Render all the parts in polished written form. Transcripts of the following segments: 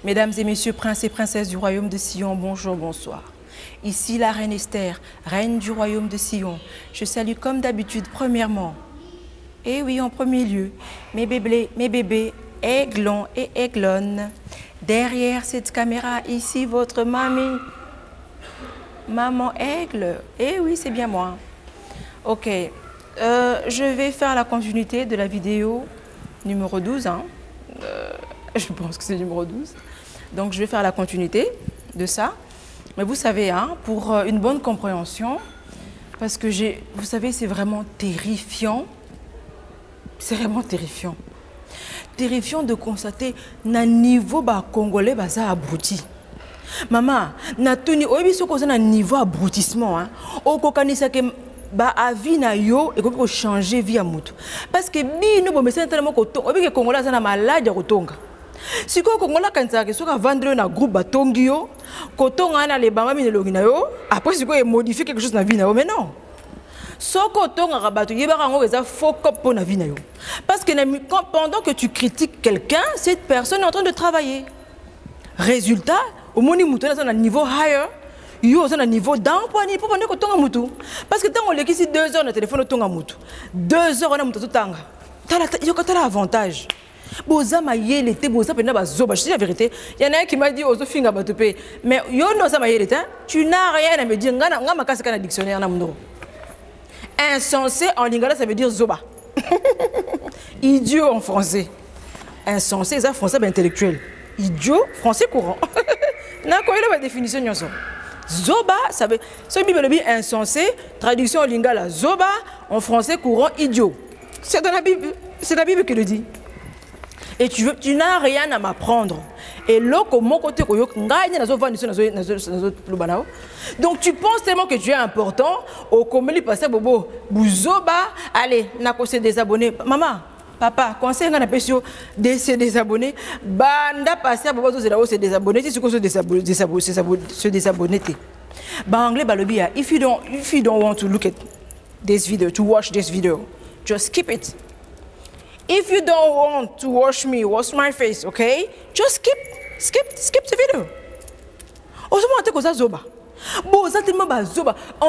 Mesdames et messieurs, princes et princesses du royaume de Sion, bonjour, bonsoir. Ici la reine Esther, reine du royaume de Sion. Je salue comme d'habitude, premièrement, et oui, en premier lieu, mes bébés, aiglons et aiglonnes. Derrière cette caméra, ici, votre mamie, maman aigle. Eh oui, c'est bien moi. Ok, je vais faire la continuité de la vidéo numéro 12. Hein. Je pense que c'est numéro 12. Donc, je vais faire la continuité de ça. Mais vous savez, hein, pour une bonne compréhension, parce que vous savez, c'est vraiment terrifiant. C'est vraiment terrifiant. Terrifiant de constater qu'un niveau congolais ça abruti. Maman, na tuni oyebi soko za na niveau abrutissement hein. Okokanisa ke ba avis na yo et ko changer vie à mutu. Parce que bino bo message tellement ko to oyebi ke Congolais za na malade ya kotonga. Siko Congolais kanisa ke soka vendre na groupe batongi yo, kotonga na le banga minelongi na yo, après siko e modifier quelque chose na vie na yo mais non. Soko tonga rabato yeba ngo eza faux cop pour na vie na yo. Parce que pendant que tu critiques quelqu'un, cette personne est en train de travailler. Résultat, au moment où tu es à un niveau higher, tu es à un niveau d'emploi, tu peux pas tonga mutu. Parce que tant on l'équipe 2 heures le téléphone tonga mutu. 2 heures on a mutu tanga. Tu as l'avantage. Boza mayele te boza pena bazoba, je dis la vérité. Il y en a un qui m'a dit ozo finga batope. Mais yo no sa mayele te, tu n'as rien à me dire ngana makasa kana dictionnaire na mundo. Insensé en lingala ça veut dire zoba. Idiot en français. Insensé, c'est français intellectuel. Idiot, français courant. N'a quoi la définition nyonso. Zoba, ça veut ce bible insensé, traduction en lingala zoba, en français courant idiot. C'est dans la Bible, c'est la Bible qui le dit. Et tu n'as rien à m'apprendre. Et loko mon côté donc tu penses tellement que tu es important au commun passé bobo buzoba allez n'a pas se désabonner maman papa conseil ngana pesio de se désabonner banda passer bobo se désabonner si se désabonner ba anglais balobi if you don't want to look at this video to watch this video just skip it. If you don't want to watch my face, okay? Just skip the video. En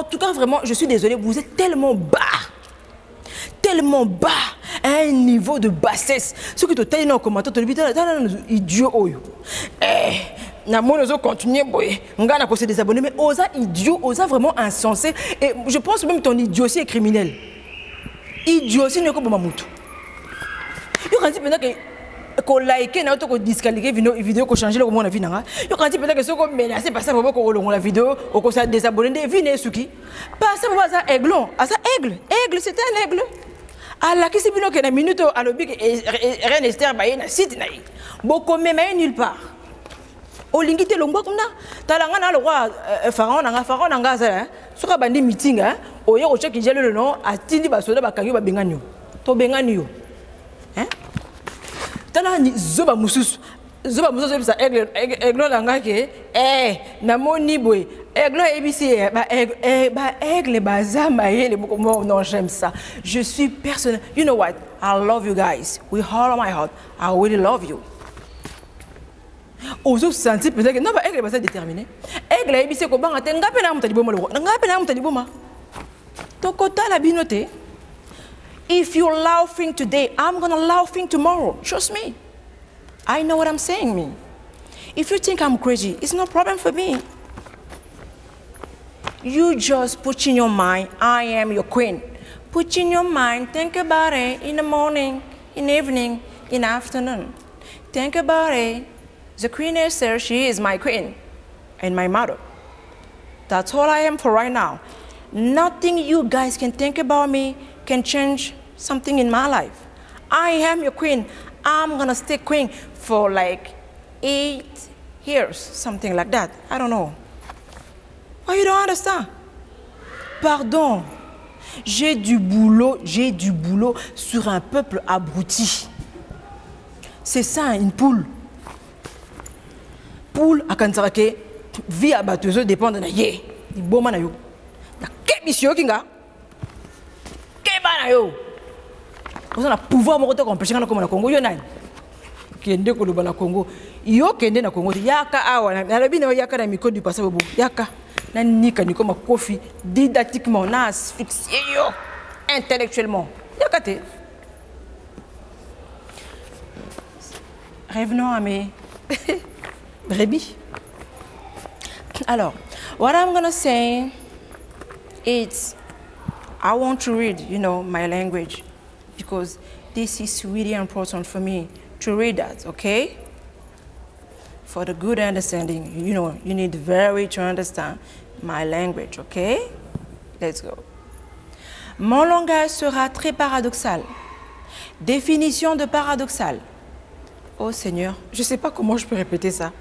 tout cas, vraiment, je suis désolée, vous êtes tellement bas à un niveau de bassesse. Ce que tu as dit en commentaire, tu as dit, idiot. Na monozo continuer boy ngana ko se désabonner mais osa idiot osa vraiment insensé et je pense même ton idiotie est criminel. Idiotie ne ko boma mutu. Yo quand tu penses que ko liker na to ko disqualifier vidéo ko changer le comment la vie nanga yo quand tu penses que soko menacer passer bobo ko longo la vidéo o ko sa désabonner de vie ne suki passer bobo ça aiglon ça aigle c'était un aigle ala ki si bino que na minute à lobi que reine Esther baye na site na yi boko même nulle part o lingite longwa kuna talanga na le roi pharaon nanga ça soka bandi meeting hein o yo ko check le nom atindi basoda bakangi ba bengani yo to bengani yo hein tala ni zoba mususu bisa aigle langa ke na moni boy aigle ABC ba aigle bazama yele non j'aime ça je suis personnel you know what I love you guys with all of my heart I really love you ozo senti peut-être que non ba aigle ba déterminé aigle ABC ko banga te ngape na mutali boma ngape na mutali boma to kota la binote. If you're laughing today, I'm gonna laughing tomorrow. Trust me. I know what I'm saying, me. If you think I'm crazy, it's no problem for me. You just put in your mind, I am your queen. Put in your mind, think about it in the morning, in the evening, in the afternoon. Think about it. The Queen Esther, she is my queen and my mother. That's all I am for right now. Nothing you guys can think about me can change something in my life. I am your queen. I'm gonna stay queen for like 8 years, something like that. I don't know. Why you don't understand? Pardon. J'ai du boulot sur un peuple abruti. C'est ça, une poule. Poule à Kansarake, vie à batteuse dépend de la yé. Du bon manayo. Na kebisio kinga. Kebanayo. Vous avez le pouvoir de empêcher le Congo. kende koloba na Congo yo kende na Congo yaka awa na lobi na yaka na micro du passé bobo yaka na nika niko makofi didactiquement na asphyxié yo intellectuellement yaka te. Revenons à mes brebis. Alors, what I'm gonna say is I want to read, my language because this is really important for me to read that, okay? For the good understanding, you need to understand my language, okay? Let's go. Mon langage sera très paradoxal. Définition de paradoxal. Oh Seigneur, je ne sais pas comment je peux répéter ça.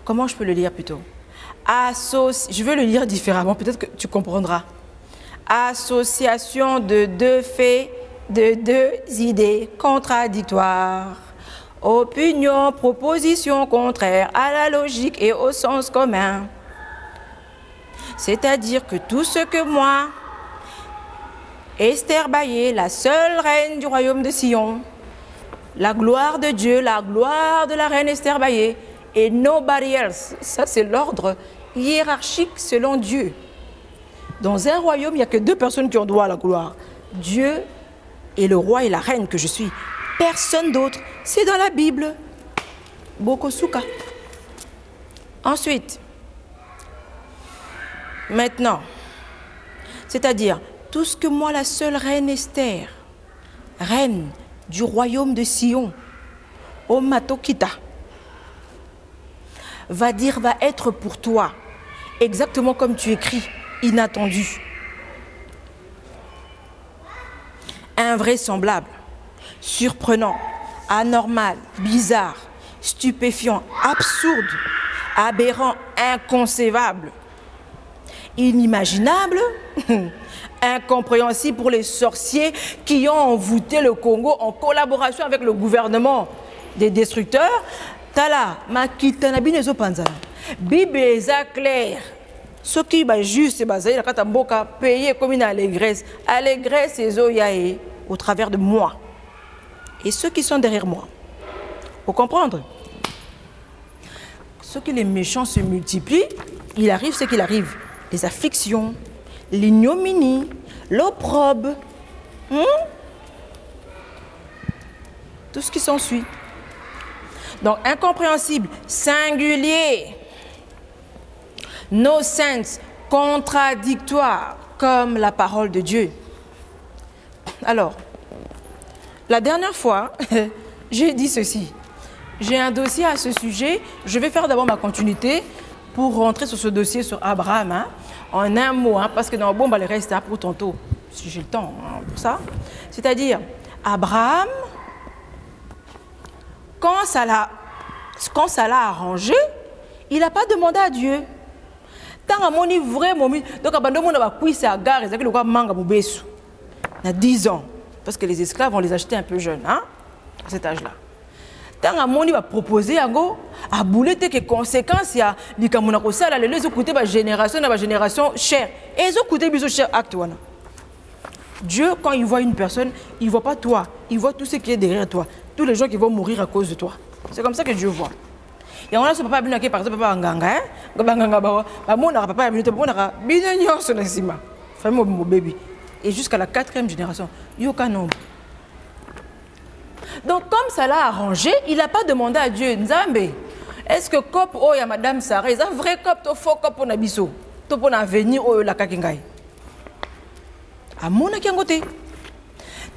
Comment je peux le lire plutôt? Je vais le lire différemment, peut-être que tu comprendras. Association de deux faits, de deux idées contradictoires. Opinion, proposition contraire à la logique et au sens commun. C'est-à-dire que tout ce que moi, Esther Baillé, la seule reine du royaume de Sion, la gloire de Dieu, la gloire de la reine Esther Baillé, et nobody else. Ça, c'est l'ordre hiérarchique selon Dieu. Dans un royaume, il n'y a que deux personnes qui ont droit à la gloire. Dieu et le roi et la reine que je suis. Personne d'autre. C'est dans la Bible. Bokosuka. Ensuite, maintenant, c'est-à-dire, tout ce que moi, la seule reine Esther, reine du royaume de Sion, au Matokita, va être pour toi, exactement comme tu écris, inattendu, invraisemblable, surprenant, anormal, bizarre, stupéfiant, absurde, aberrant, inconcevable, inimaginable, incompréhensible pour les sorciers qui ont envoûté le Congo en collaboration avec le gouvernement des destructeurs. Tala, makitana binezo panzana. Bible est claire. Ce qui est juste, c'est la katamboka payé comme une allégresse. Allégresse, c'est oyaé au travers de moi. Et ceux qui sont derrière moi. Faut comprendre. Ce que les méchants se multiplient, il arrive ce qu'il arrive. Les afflictions, l'ignominie, l'opprobre, tout ce qui s'ensuit. Donc, incompréhensible, singulier, no sense, contradictoire, comme la parole de Dieu. Alors, la dernière fois, j'ai dit ceci. J'ai un dossier à ce sujet. Je vais faire d'abord ma continuité pour rentrer sur ce dossier sur Abraham. En un mot, parce que dans le bon, le reste pour tantôt, si j'ai le temps pour ça. C'est-à-dire, Abraham, quand ça l'a arrangé, il n'a pas demandé à Dieu. Tant à mon vrai moment, donc à Bandomo n'a pas cuit à gare, c'est que le roi manga moubesu. Il y a 10 ans, parce que les esclaves on les acheter un peu jeunes, à cet âge-là. Tant à mon va proposer à go à bouler que conséquences il y a les camonako ça là les écouter ba génération chère et ils écouter biso cher acte wana. Dieu quand il voit une personne, il voit pas toi, il voit tout ce qui est derrière toi, tous les gens qui vont mourir à cause de toi. C'est comme ça que Dieu voit. Et on a ce papa bien par exemple papa nganga nganga ba mona papa bien mona bien nyonso na sima. Famille mon bébé et jusqu'à la 4e génération, yoka nombre. Donc, comme ça l'a arrangé, il n'a pas demandé à Dieu, Nzambe, est-ce que cop oh ya Madame Sarah, est un vrai cop, to faux cop on abisso, to pour venir oh la kakingai. À mon akangote.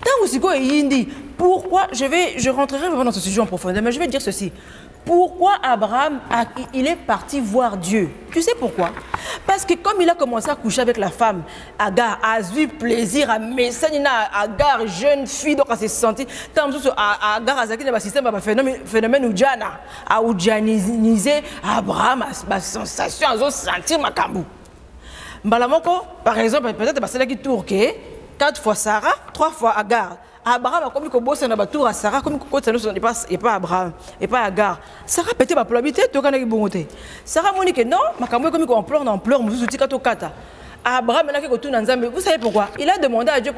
Tant aussi quoi yindi, pourquoi je rentrerai vraiment dans ce sujet en profondeur, mais je vais dire ceci. Pourquoi Abraham il est parti voir Dieu? Tu sais pourquoi? Parce que comme il a commencé à coucher avec la femme, Agar a eu plaisir à Messana, Agar, jeune fille, donc elle s'est sentie. Tant que Agar a eu un système, un phénomène Oudjana, a oudjanisé Abraham, a sensation, a senti Makambu. Mbalamoko, par exemple, peut-être c'est là qui tourne 4 fois Sarah, 3 fois Agar. Abraham a commis que bosse na batour à Sarah comme que ça n'est pas Abraham et pas Agar. Sarah peut-être pas probabilité to kana ki bongote. Sarah moni que non, makambo comme qu'on pleure mususu tika to kata. Abraham n'a que tout nzambe. Vous savez pourquoi? Il a demandé à Dieu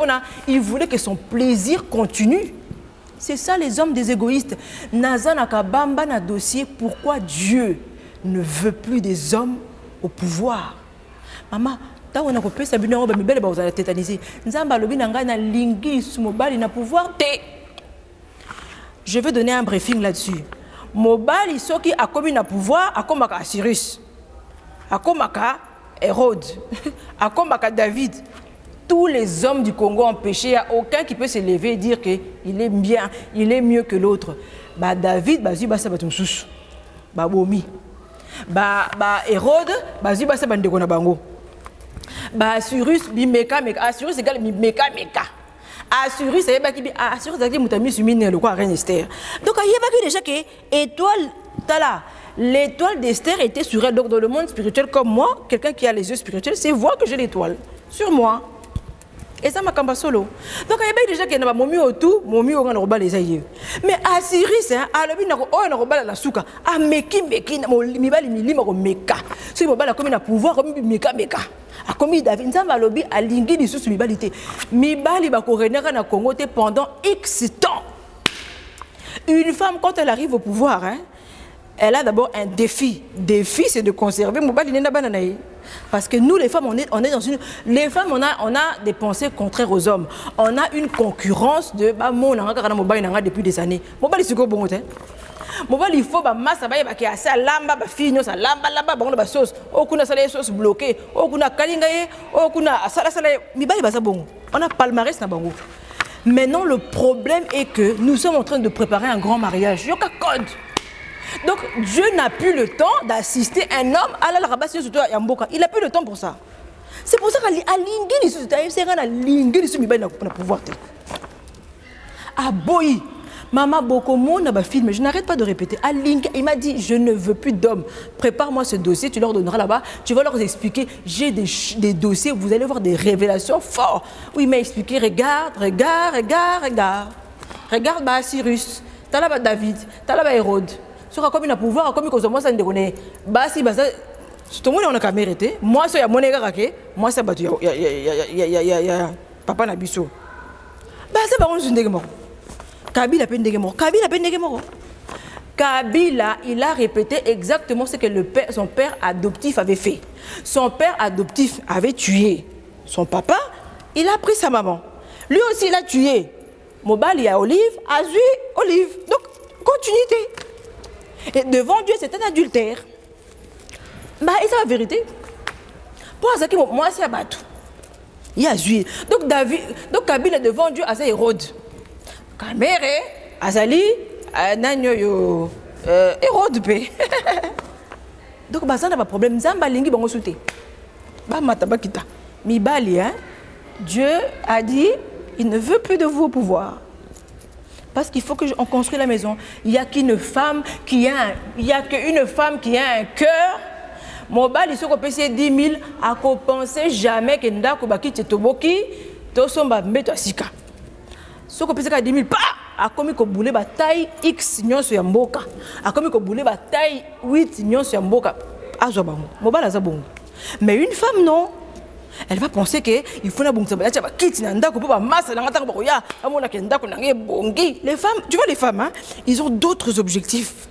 il voulait que son plaisir continue. C'est ça les hommes des égoïstes. Naza nakabamba na dossier pourquoi Dieu ne veut plus des hommes au pouvoir. Maman, ta wana kopesa bino ba mibele ba ozala tétanisé. Nzamba lobi nanga na lingi sumobali na pouvoir te. Je vais donner un briefing là-dessus. Mobali soki a commis na pouvoir, a komaka Cyrus, a komaka Hérode, a komaka David. Tous les hommes du Congo ont péché, il n'y a aucun qui peut se lever et dire qu'il est bien, il est mieux que l'autre. Bah David, bah Zuba Sabatum Sous, bah Bomi, bah Hérode, bah Zuba Sabandegona Bango, bah Cyrus, Bimeka, Meka, Cyrus égale Meka, Meka. Assuré, c'est pas qui assuré, c'est qui m'utami sumine le quoi reine Esther. Donc il y a pas déjà que étoile tala. L'étoile d'Esther était sur elle. Donc dans le monde spirituel comme moi, quelqu'un qui a les yeux spirituels, c'est voir que j'ai l'étoile sur moi. Et ça m'a kamba solo. Donc il y a pas déjà que n'a pas momi autour, momi on a roba les aïeux. Mais assuré c'est à l'objet n'a pas on a roba la souka. Ah meki mi bali mi lima ko meka. Si mo bala comme na pouvoir comme meka meka. A commis David Nzamba lobi a lingi di sous mibalité. Mibali ba ko renera na Congo pendant X temps. Une femme quand elle arrive au pouvoir hein, elle a d'abord un défi. Défi c'est de conserver mobali nena bananaï. Parce que nous les femmes on est dans une les femmes on a des pensées contraires aux hommes. On a une concurrence de ba mon nanga kana mobali nanga depuis des années. Mobali siko bongo te. Mobali il faut ba massa ba yeba ki asa lamba ba fino sa lamba lamba ba ba sauce. O kuna sala sauce bloquée, o kuna kalinga ye, o kuna sala mibali ba sa bongo. On a palmarès na bango. Maintenant le problème est que nous sommes en train de préparer un grand mariage. Yoka code. Donc Dieu n'a plus le temps d'assister un homme à la rabassion surtout à Yamboka. Il n'a plus le temps pour ça. C'est pour ça qu'à l'ingénie sur c'est un l'ingénie sur mibali na pouvoir te. Ah boy. Maman Bokomo n'a pas filmé, je n'arrête pas de répéter. Il m'a dit, je ne veux plus d'hommes. Prépare-moi ce dossier, tu leur donneras là-bas. Tu vas leur expliquer, j'ai des dossiers, vous allez voir des révélations fortes. Oui, il m'a expliqué, regarde. Regarde bah, Cyrus, t'as là-bas David, t'as là-bas Hérode. Sur comme il a pouvoir, comme il a ça ne connaît. Bah si, bah ça, tout le monde on a qu'à mériter. Moi, ça y a mon égard, moi, ça battu. Papa Nabiso. Bah ça, bah on se dit mort. Kabila Kabila, il a répété exactement ce que son père adoptif avait fait. Son père adoptif avait tué son papa, il a pris sa maman. Lui aussi, il a tué. Mobali a Olive, a tué Olive. Donc, continuité. Et devant Dieu, c'est un adultère. Bah, et c'est la vérité. Pour ça, moi, c'est abattu. Il a tué. Donc, Kabila devant Dieu, a Hérode. Kamere, Azali, Nanyo, Hérode. Donc, ça n'a pas de problème. Zamba lingi bango souté. Ba matabakita. Mibali, hein. Dieu a dit, il ne veut plus de vous au pouvoir. Parce qu'il faut qu'on construise la maison. Il n'y a qu'une femme qui a un cœur. Mobile, il faut qu'on paye 10 000 à qu'on pensait jamais que Ndako Baki Tetoboki, Tosomba Meto Asika. Ce qu'on peut 10 000 pas a commis qu'on boule bataille X nyon sur Yamboka a commis qu'on boule bataille 8 nyon sur Yamboka azobamo mobile azabongo mais une femme non elle va penser que il faut na bongsa ba quitte nanda ko ba massa na ngata ko ya amona ke ndako na nge bongi les femmes tu vois les femmes hein ils ont d'autres objectifs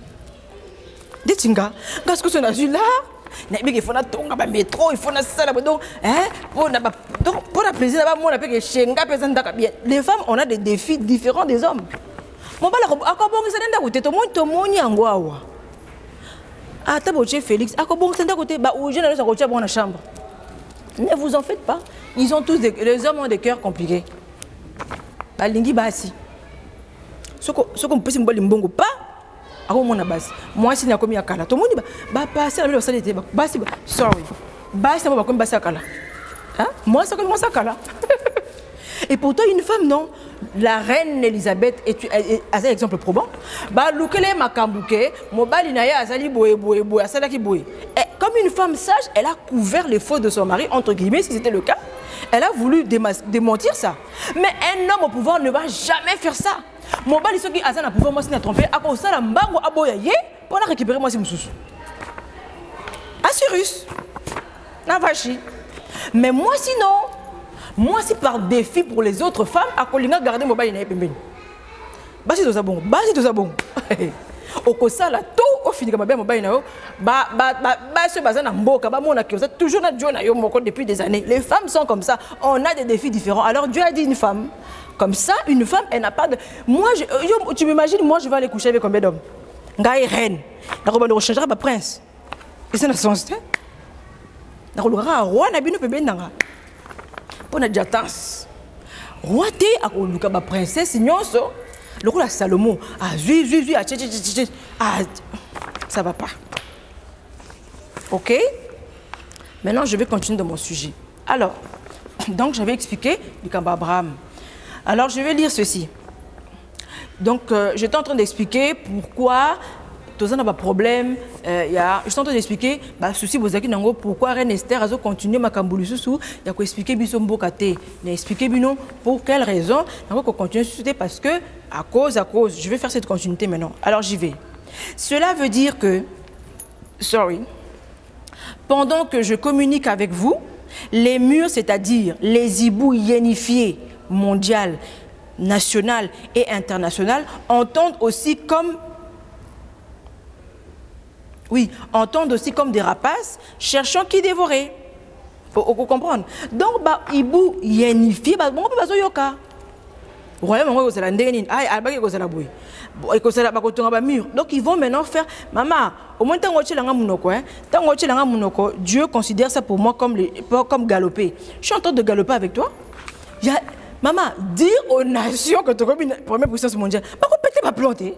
des tinga parce que son azul là il faut na tonga ba métro il faut na sala donc hein pour la plaisir là-bas moi que chenga pesanda bien les femmes on a des défis différents des hommes mon bala akobongi senda côté to moni angwawa ata boche Félix akobongi senda côté ba ou jeune na ko tia bona chambre ne vous en faites pas ils ont tous les hommes ont des cœurs compliqués ba lingi basi soko mpesi mbali mbongo pas moi si na komi akala to moni ba passer la salité basi sorry basi ba komi basi akala hein moi ça comme ça akala et pourtant une femme non la reine Elisabeth est un exemple probant ba lukele makambuke mobali na ya azali boye asala ki boye comme une femme sage elle a couvert les fautes de son mari entre guillemets si c'était le cas elle a voulu démentir ça mais un homme au pouvoir ne va jamais faire ça. Mon bali ceux qui a pouvoir moi si na tromper à cause ça mbango aboya ye pour récupérer moi si mususu. Assurus. Na vachi. Mais moi sinon, moi si par défi pour les autres femmes à kolinga garder mon bali na pembeni. basi toza bon, basi toza bon. Okosala tout au fini comme bien mobile na yo ba se baza na mboka ba mona ki toujours na Dieu na yo moko depuis des années. Les femmes sont comme ça, on a des défis différents. Alors Dieu a dit une femme comme ça, une femme elle n'a pas de moi tu m'imagines moi je vais aller coucher avec combien d'hommes? Ngai reine. Na ko ba changer ba prince. Et c'est na sens te. Na ko lora roi na bino pe benanga. Pona jatans. Roi te akoluka ba princesse nyonso. Le roi Salomon, zui, ça va pas. Ok? Maintenant, je vais continuer dans mon sujet. Alors, donc, j'avais expliqué du Kamba Abraham. Alors, je vais lire ceci. Donc, j'étais en train d'expliquer pourquoi tous on a pas problème. Je suis en train d'expliquer souci pourquoi Reine Esther a continué ma kambulu sous. Il y a expliqué biso mbokate. Il a expliqué bino pour quelle raison. Il a continué parce que à cause. Je vais faire cette continuité maintenant. Alors j'y vais. Cela veut dire que, pendant que je communique avec vous, les murs, c'est-à-dire les hiboux yénifiés mondial, national et international, entendent aussi comme des rapaces cherchant qui dévorer. Vous comprenez? Donc, hibou yénifié, bon, on yoka. Donc ils vont maintenant faire maman au moins Dieu considère ça pour moi comme galoper. Je suis en train de galoper avec toi. Maman, dire aux nations que tu es une première puissance mondiale, pas qu'on peut pas planter.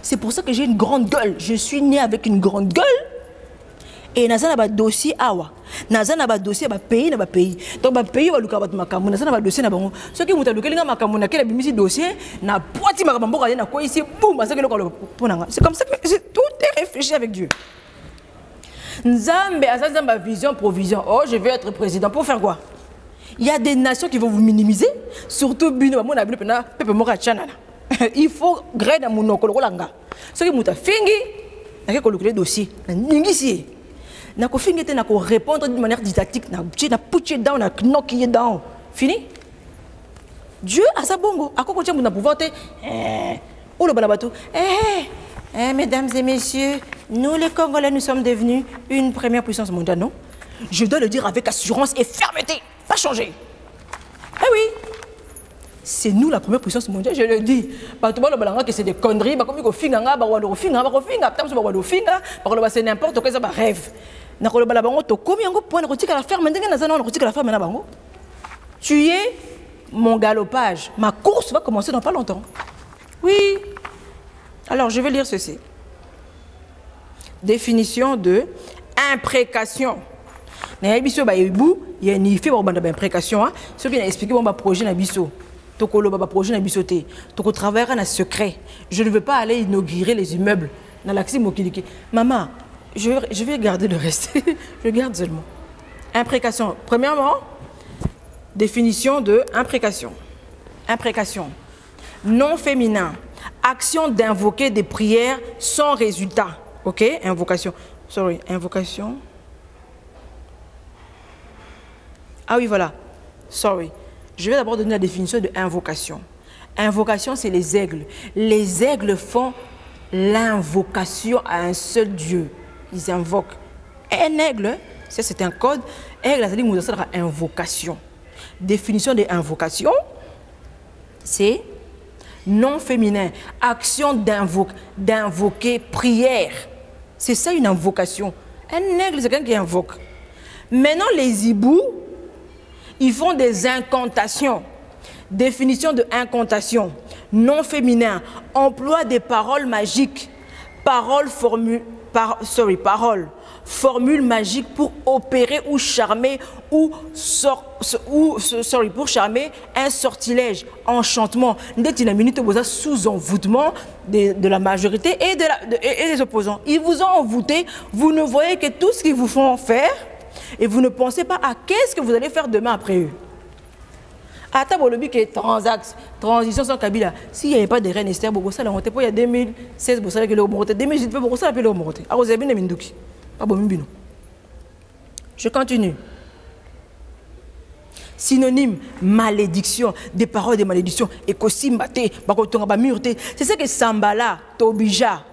C'est pour ça que j'ai une grande gueule. Je suis né avec une grande gueule. Et naza na dossier awa. Naza na dossier pays na pays. Donc pays va luka makambu naza na dossier na bango. Ce qui muta luka linga makambu na kela bimisi dossier na poiti makambo ka na ko ici boum ça que c'est comme ça que tout est réfléchi avec Dieu. Nzambe azazamba vision provision. Oh, je vais être président pour faire quoi? Il y a des nations qui vont vous minimiser, surtout bino mon abino pena pepe moka chanana. Il faut gré dans mon okolanga. Ce qui muta fingi na ko le dossier na ningisi. Na ko fingi te na ko répondre d'une manière didactique na push down na knock down. Fini? Dieu a sa bongo. Akoko tia muna pouvoir te le balabato. Mesdames et messieurs, nous les Congolais nous sommes devenus une première puissance mondiale, non? Je dois le dire avec assurance et fermeté. Pas changer. Eh oui. C'est nous la première puissance mondiale, je le dis. Que c'est des conneries. C'est n'importe quoi, ça rêve. Tu es mon galopage. Ma course va commencer dans pas longtemps. Oui. Alors, je vais lire ceci. Définition de imprécation. Il y a une imprécation. Ce qui a expliqué mon projet na biso. Projet na bisoté. Toko travailler en secret. Je ne veux pas aller inaugurer les immeubles dans l'accès Mokiliki. Maman, je vais garder le reste. Je garde seulement. Imprécation. Premièrement, définition de imprécation. Imprécation. Non féminin. Action d'invoquer des prières sans résultat. Ok? Invocation. Invocation. Ah oui, voilà. Je vais d'abord donner la définition de invocation. Invocation, c'est les aigles. Les aigles font l'invocation à un seul Dieu. Ils invoquent. Un aigle, ça c'est un code. Aigle, ça dit invocation. Définition de invocation, c'est non féminin. Action d'invoquer, prière. C'est ça une invocation. Un aigle, c'est quelqu'un qui invoque. Maintenant, les hiboux, ils font des incantations. Définition de incantation. Non féminin. Emploi des paroles magiques. Formule magique pour opérer ou charmer pour charmer un sortilège, enchantement. Sous envoûtement de la majorité et des opposants. Ils vous ont envoûté. Vous ne voyez que tout ce qu'ils vous font faire. Et vous ne pensez pas à qu'est-ce que vous allez faire demain après eux. Attends, le qui est transition sans Kabila. S'il n'y avait pas de reine Esther, ça l'a monté. Il y a 2016, ça l'a monté. 2018, ça l'a monté. Alors, vous avez bien Minduki. Je continue. Synonyme, malédiction, des paroles de malédiction, écosimbate, c'est ce que Sambala, Tobija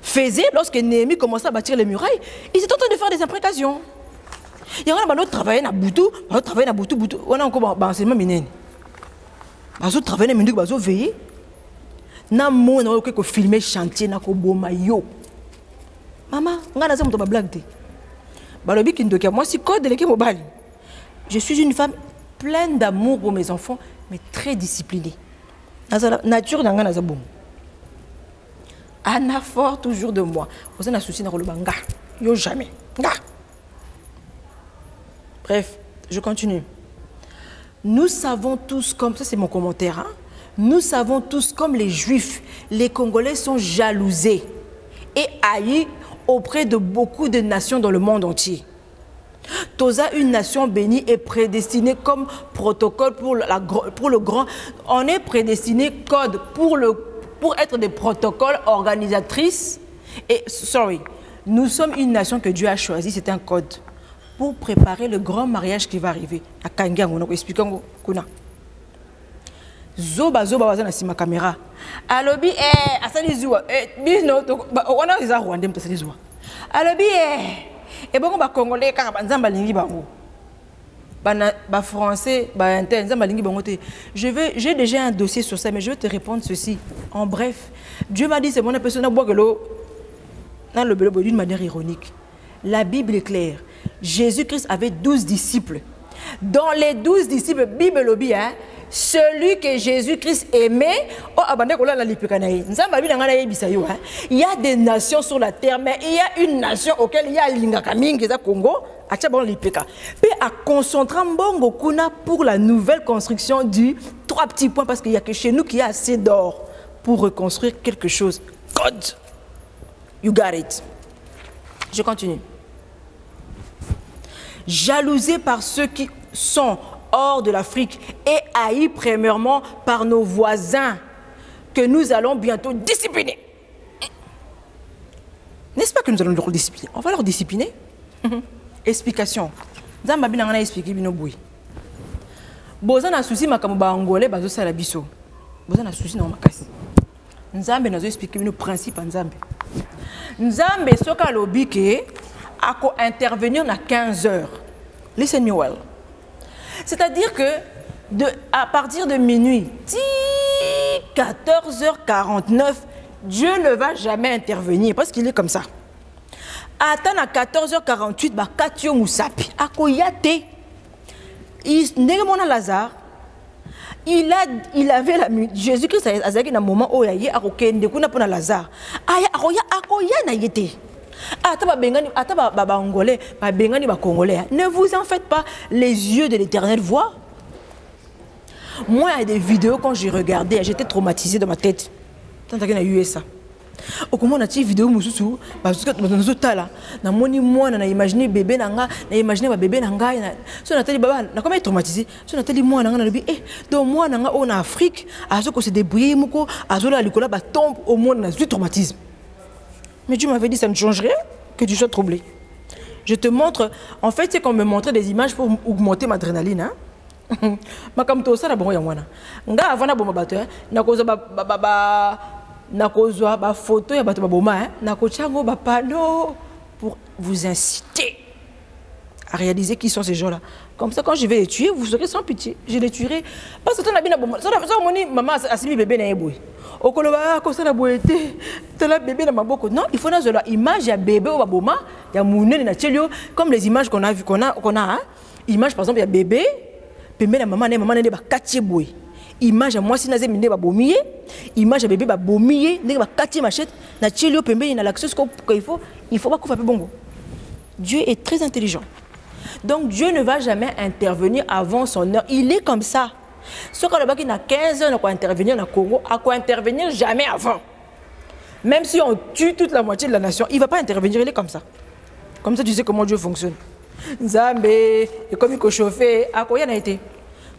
faisait lorsque Néhémie commençait à bâtir les murailles. Ils étaient en train de faire des imprécations. Il y a un travail à Boutou, on a encore enseignement minén. Bazo travailler minduki bazo veiller. Na mo na ko filmer chantier na ko boma yo. Maman, on a ça blague. Balobi kindoki moi si code de mobile. Je suis une femme pleine d'amour pour mes enfants, mais très disciplinée. Nature n'a pas de bon. Anna fort toujours de moi. Vous avez un souci dans le banga. Yo jamais. Bref, je continue. Nous savons tous comme ça, c'est mon commentaire. Hein? Nous savons tous comme les Juifs, les Congolais sont jalousés et haïs auprès de beaucoup de nations dans le monde entier. Toza, une nation bénie, est prédestinée comme protocole pour le grand. On est prédestiné code pour être des protocoles organisatrices. Et, nous sommes une nation que Dieu a choisie, c'est un code pour préparer le grand mariage qui va arriver. À Kangia, on a expliqué. Zoba wazana si ma caméra. Alobi asali zuwa bino wana iza Rwanda mtasali zuwa. Alobi et bon ba congolais car banzamba lingi bango. Ba français ba inter nzamba lingi bango te. J'ai déjà un dossier sur ça mais je vais te répondre ceci. En bref, Dieu m'a dit c'est mon personne à boire que l'eau dans le bleu d'une manière ironique. La Bible est claire. Jésus-Christ avait 12 disciples. Dans les 12 disciples, Bible lobby hein, celui que Jésus-Christ aimait, il y a des nations sur la terre, mais il y a une nation auquel il y a l'Ingakaming, qui est Congo, puis à concentrer Mbongo Kuna pour la nouvelle construction du 3 petits points, parce qu'il n'y a que chez nous qui a assez d'or pour reconstruire quelque chose. God, you got it. Je continue. Jalousé par ceux qui sont hors de l'Afrique et haïs premièrement par nos voisins que nous allons bientôt discipliner. N'est-ce pas que nous allons leur discipliner? On va leur discipliner. Explication. Nzambe na ngana expliquer bino boui. Boza na souci makambo ba angolais bazo sala biso. Boza na souci na makasi. Nzambe nazo expliquer bino principe nzambe. Nzambe soka lobike ako intervenir na 15 heures. Listen me well. C'est-à-dire que à partir de minuit, 14h49, Dieu ne va jamais intervenir parce qu'il est comme ça. Attends à 14h48, bah Katio Moussapi, Akoyate, Lazare, il avait la minute. Jésus-Christ a dit un moment où il y a un Lazare. Ne vous en faites pas, les yeux de l'Éternel voient. Moi, il y a des vidéos quand j'ai regardé, j'étais traumatisée dans ma tête. Tant qu'il y a eu ça. Au comment on a dit vidéo mususu parce que dans ce tas là na moni moi na imaginer bébé nanga na imaginer bébé nanga so na teli baba na comment traumatisé so na teli moi nanga na bi donc moi nanga en Afrique à ce que se débrouiller moko azola likola ba tombe au monde na du traumatisme. Mais Dieu m'avait dit ça ne change rien que tu sois troublé. Je te montre en fait c'est qu'on me montrait des images pour augmenter ma adrénaline hein. Makamto ça la bon ya mwana nga avant na bomba bato na koza nakozwa ba photo ya bato baboma hein nakochango ba panneau pour vous inciter à réaliser qui sont ces gens-là. Comme ça quand je vais les tuer, vous serez sans pitié. Je les tuerai parce que ton habit na bomba. Ça moni maman asimi bébé na yeboy. Okoloba ko ça na boité. Tela bébé na maboko. Non, il faut na zola image ya bébé au baboma, ya munene na tchelio comme les images qu'on a vu qu'on a hein. Image par exemple ya bébé, bébé na maman ne ba katie boy. Image à moi si nazé mine ba bomier, image à bébé ba bomier, ne ba katie machette, na tchelio pembe na l'accès qu'il faut pas qu'on fasse bongo. Dieu est très intelligent. Donc Dieu ne va jamais intervenir avant son heure. Il est comme ça. Ce qu'on a qui n'a 15 heures, on va intervenir dans le Congo, à quoi intervenir jamais avant. Même si on tue toute la moitié de la nation, il ne va pas intervenir, il est comme ça. Comme ça, tu sais comment Dieu fonctionne. Nzambe, et comme il faut chauffer, à quoi il y en a été.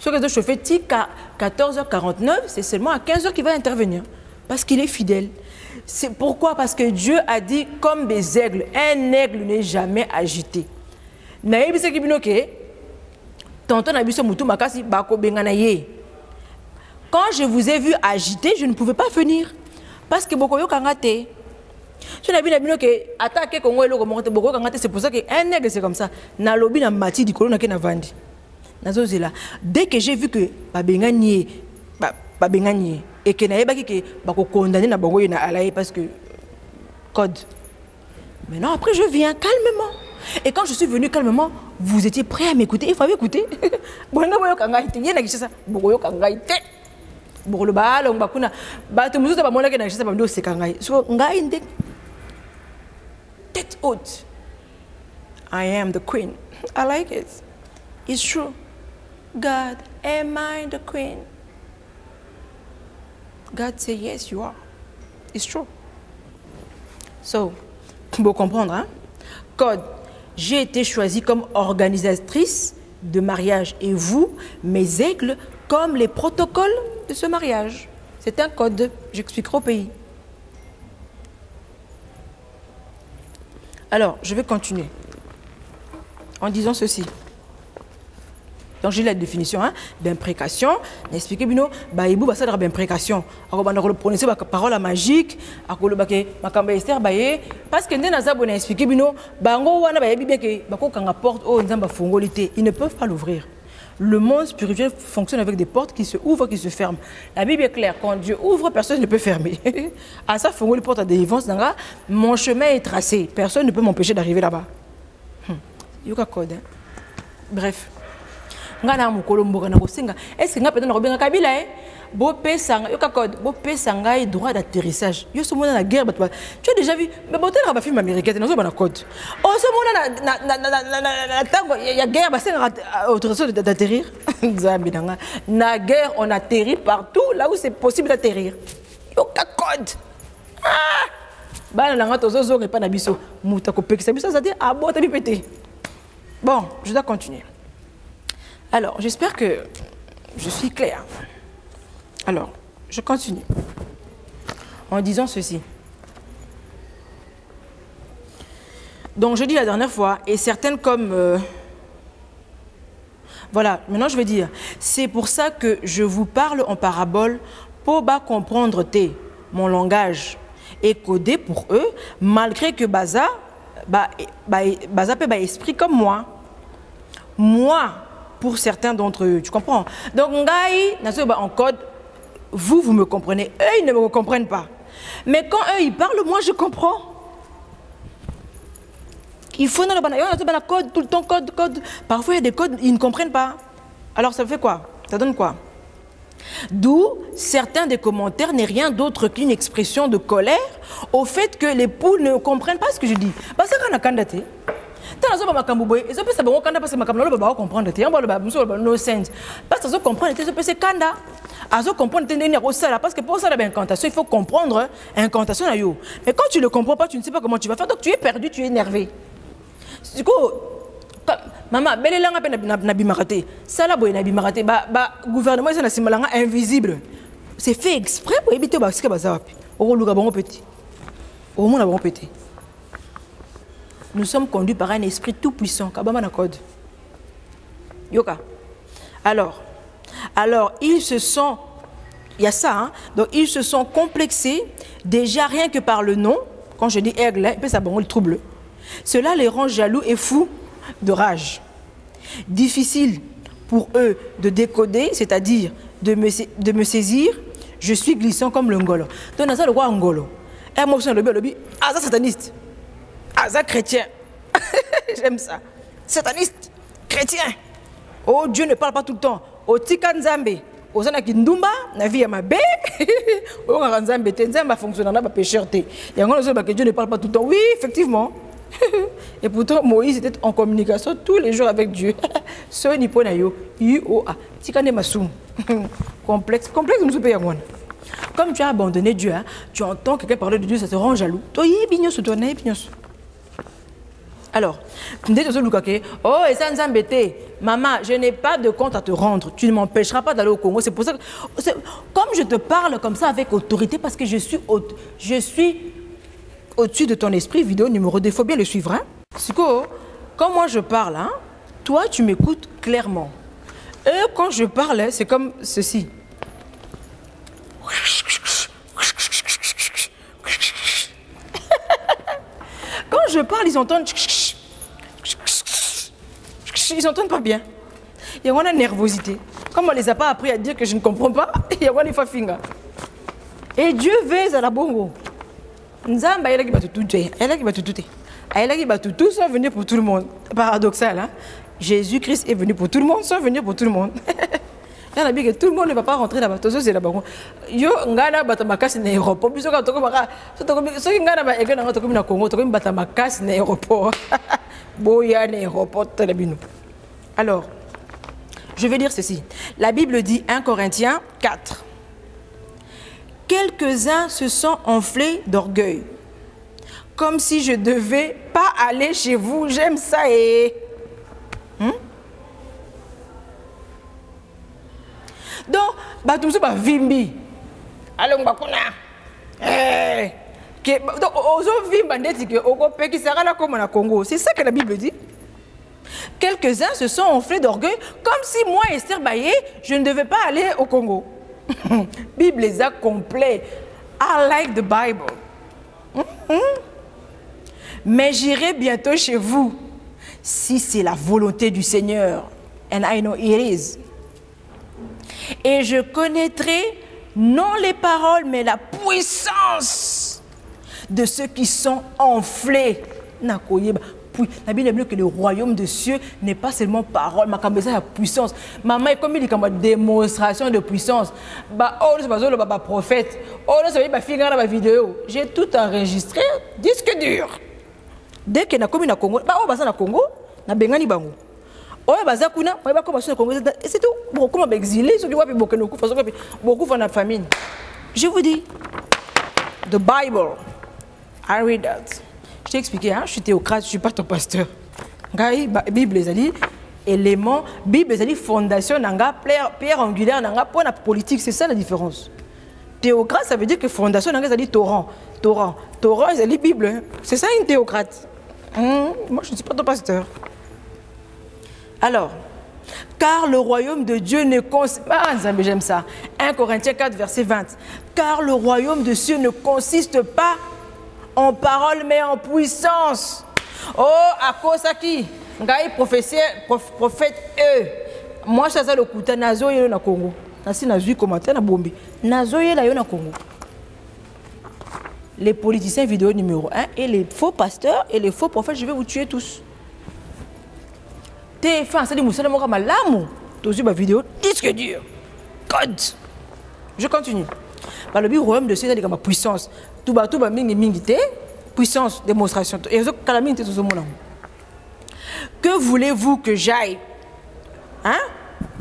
Ce que je chauffé à 14h49, c'est seulement à 15h qu'il va intervenir. Parce qu'il est fidèle. C'est pourquoi? Parce que Dieu a dit comme des aigles. Un aigle n'est jamais agité. Quand je vous ai vu agiter, je ne pouvais pas venir. Parce que beaucoup de c'est pour ça qu'un aigle c'est comme ça. Dès que j'ai vu que et que condamné parce que code. Maintenant après je viens calmement. Et quand je suis venu calmement, vous étiez prêts à m'écouter. Il faut m'écouter. Tête haute. I am the queen. I like it. It's true. God, am I the queen? God say yes, you are. It's true. So, pour comprendre, hein? Code, j'ai été choisie comme organisatrice de mariage et vous, mes aigles, comme les protocoles de ce mariage. C'est un code, j'expliquerai au pays. Alors, je vais continuer en disant ceci. Donc, j'ai la définition hein, d'imprécation. N'expliquez pas, baïbou, ça sera d'imprécation. Alors, on va prononcer la parole magique. Parce que nous avons expliqué, ils ne peuvent pas l'ouvrir. Le monde spirituel fonctionne avec des portes qui se ouvrent, qui se ferment. La Bible est claire, quand Dieu ouvre, personne ne peut fermer. À ça, il les portes à délivrance. Mon chemin est tracé. Personne ne peut m'empêcher d'arriver là-bas. Il y a un code. Bref. Est-ce que vous avez droit d'atterrissage? Tu as déjà vu? Mais tu as un film américain, tu as un code. Il y a guerre, autorisation d'atterrir. La guerre, on atterrit partout, là où c'est possible d'atterrir. Il y a un code. Bon, je dois continuer. Alors, j'espère que je suis claire. Alors, je continue en disant ceci. Donc, je dis la dernière fois, et certaines comme... voilà, maintenant je vais dire. C'est pour ça que je vous parle en parabole pour comprendre mon langage est codé pour eux, malgré que Baza peut esprit comme moi. Moi, pour certains d'entre eux, tu comprends? Donc, en code, vous me comprenez. Eux, ils ne me comprennent pas. Mais quand eux, ils parlent, moi, je comprends. Il faut dans le code, tout le temps, code. Parfois, il y a des codes, ils ne comprennent pas. Alors, ça fait quoi? Ça donne quoi? D'où certains des commentaires n'est rien d'autre qu'une expression de colère au fait que les poules ne comprennent pas ce que je dis. Parce que quand on a candidaté, parce que pour ça, l'incantation, il faut comprendre l'incantation. Mais quand tu ne le comprends pas, tu ne sais pas comment tu vas faire. Donc tu es perdu, tu es énervé. Du coup, maman, gouvernement est invisible. C'est fait exprès pour éviter ce que ça nous sommes conduits par un esprit tout puissant. Alors, ils se sont, il y a ça, hein? Donc ils se sont complexés déjà rien que par le nom. Quand je dis aigle, ça le trouble. Cela les rend jaloux et fous de rage. Difficile pour eux de décoder, c'est-à-dire de me saisir. Je suis glissant comme le ngolo. Donc dans ça le roi ngolo. Et moi le lobby, ça sataniste. Ça chrétien. J'aime ça. Sataniste, chrétien. Oh, Dieu ne parle pas tout le temps. Oh, tika nzambe. Oh, ça n'a qu'une ndumba, na vie à ma bé. Oh, nzambe, nzambe fonctionne dans ma pécherté. Il y a un que Dieu ne parle pas tout le temps. Oui, effectivement. Et pourtant, Moïse était en communication tous les jours avec Dieu. Ce n'est pas nayo. Ioa. Tika ne masum. Complexe. Complexe, nous sommes. Comme tu as abandonné Dieu, hein, tu entends quelqu'un parler de Dieu, ça te rend jaloux. Toi, Alors, oh, et ça nous embêtait. Maman, je n'ai pas de compte à te rendre. Tu ne m'empêcheras pas d'aller au Congo. C'est pour ça que, comme je te parle comme ça avec autorité, parce que je suis au-dessus de ton esprit, vidéo numéro 2, il faut bien le suivre. Hein? Siko, quand moi je parle, hein, toi tu m'écoutes clairement. Et quand je parle, c'est comme ceci. Quand je parle, ils entendent. Ils n'entendent pas bien. Il y a une nervosité. Comme on ne les a pas appris à dire que je ne comprends pas, il y a une fafinga. Et Dieu veut à la bongo. Nzamba, il a tout. Tous sont venus pour tout le monde. Paradoxal, hein? Jésus-Christ est venu pour tout le monde, sont venus pour tout le monde. Il y en a bien que tout le monde ne va pas rentrer là-bas. Tout ça, c'est là-bas. Yo, ngana batamakas na aéroport. Puis ça, quand on va, ça, ngana ba égana ngana tokomi na Congo, tokomi batamakas na aéroport. Boya na aéroport telebino. Alors, je vais dire ceci. La Bible dit 1 Corinthiens 4. Quelques-uns se sont enflés d'orgueil, comme si je ne devais pas aller chez vous. J'aime ça et... Donc, batumsu ba vimbi. Allons bakuna. Donc, ozo vimba ndeti ke oko peki sarala comme na Congo. C'est ça que la Bible dit. Quelques-uns se sont enflés d'orgueil, comme si moi, Esther Baye, je ne devais pas aller au Congo. Bible les a complets. I like the Bible. Mais j'irai bientôt chez vous, si c'est la volonté du Seigneur. And I know it is. Et je connaîtrai non les paroles, mais la puissance de ceux qui sont enflés. La Bible dit que le royaume des cieux n'est pas seulement parole, mais la puissance. Maman, comme il dit comme démonstration de puissance. Oh, c'est pas prophète. Oh, c'est pas vidéo. J'ai tout enregistré, disque dur. Dès que na komi na Congo, oh, basa na Congo, na bengani bango. Oh, basa kuna, oh, ba komi na Congo, et c'est tout. Beaucoup m'a exilé, ceux qui voient beaucoup de beaucoup font la famine. Je vous dis, the Bible, I read that. Je t'ai expliqué, hein, je suis théocrate, je ne suis pas ton pasteur. La Bible les a dit élément, Bible les a dit fondation, pierre angulaire, pour la politique, c'est ça la différence. Théocrate, ça veut dire que fondation, ça dit torrent. Torrent, ça dit Bible. Hein. C'est ça une théocrate. Moi, je ne suis pas ton pasteur. Alors, car le royaume de Dieu ne consiste pas, j'aime ça, 1 Corinthiens 4, verset 20. Car le royaume de Dieu ne consiste pas en parole, mais en puissance. Oh, à cause à qui? Ngai prophète eux. Moi, ça le kuta nazo yelo na Congo. Nasi nazui commentaire na bombi. Nazo yela yo na Congo. Les politiciens vidéo numéro 1 et les faux pasteurs et les faux prophètes, je vais vous tuer tous. T'es fait ça dit Moussa Moka malamu. Tozu ba vidéo disque dur. God. Je continue. Par le but royaume de Dieu, c'est comme puissance. Tout bas mingi puissance, démonstration. Que voulez-vous que j'aille? Hein?